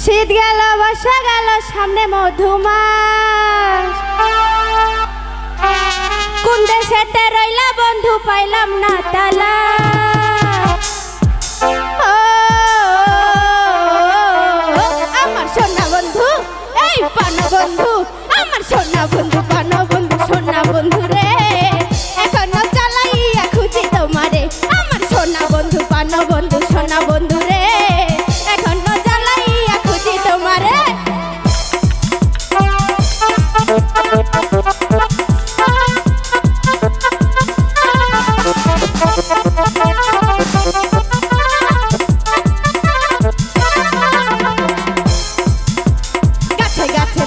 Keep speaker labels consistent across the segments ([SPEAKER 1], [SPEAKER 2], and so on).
[SPEAKER 1] শীত গেল বর্ষা গেল সামনে মধুমাস কোন দেশেতে রইলা বন্ধু পাইলাম না তালা আমার সোনা বন্ধু এই পানা বন্ধু আমার সোনা বন্ধু পানা বন্ধু সোনা বন্ধু রে এখনো চালাইয়া খুঁজি তোমারে আমার সোনা বন্ধু পানা বন্ধু সোনা বন্ধু রে এখনো চালাইয়া খুঁজি তোমারে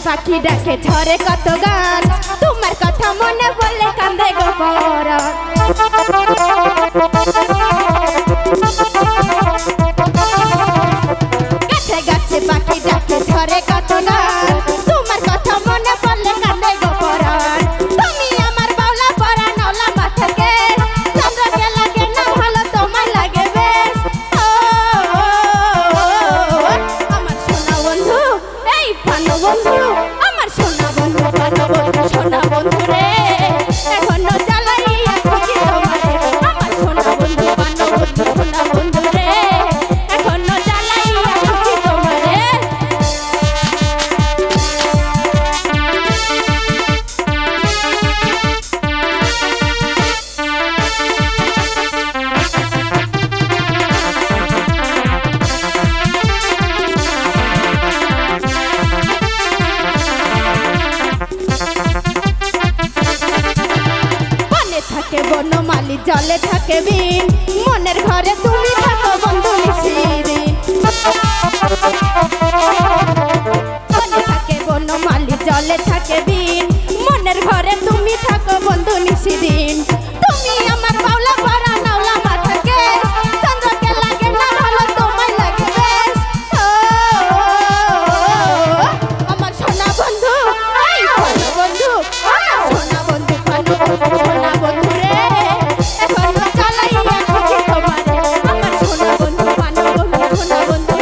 [SPEAKER 1] পাখি ডাকে ঝরে কত গান তোমার কথা মনে পড়লে কান্দে গো পরাণ গাছে গাছে পাখি ডাকে ঝরে কত গান তোমার কথা মনে পড়লে কান্দে গো পরাণ তুমি আমার বাউলা পরাণ ওলা মাথাকে চন্দ্রকে লাগে না ভালো তোমার লাগে বেশ আমার সোনা বন্ধু এই পানো বন্ধু সোনা বন্ধু রে এখনো চালাইয়া খুঁজি তোমারে আমার সোনা বন্ধু পানো বন্ধু সোনা বন্ধু রে এখনো চালাইয়া খুঁজি তোমারে থাকে বনমালী জলে থাকে বিন মনের ঘরে তুমি থাকো বন্ধু নিশিদিন মনে থাকে বনমালী জলে থাকে বিন মনের ঘরে তুমি থাকো বন্ধু নিশিদিন তুমি আমার বাউলা পরা নাওলা মাথাকে চন্দ্রকে লাগে না ভালো তোমায় লাগে বেশ আমার সোনা বন্ধু এই ভালো বন্ধু আমার সোনা বন্ধু ভালো বন্ধু সোনা বন্ধু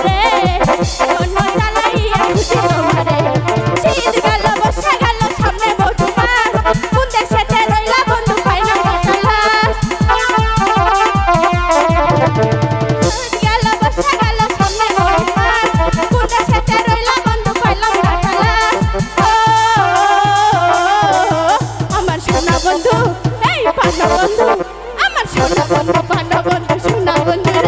[SPEAKER 1] বন্ধু এই পানা বন্ধু আমার সোনা বন্ধু পানা বন্ধু সোনা বন্ধু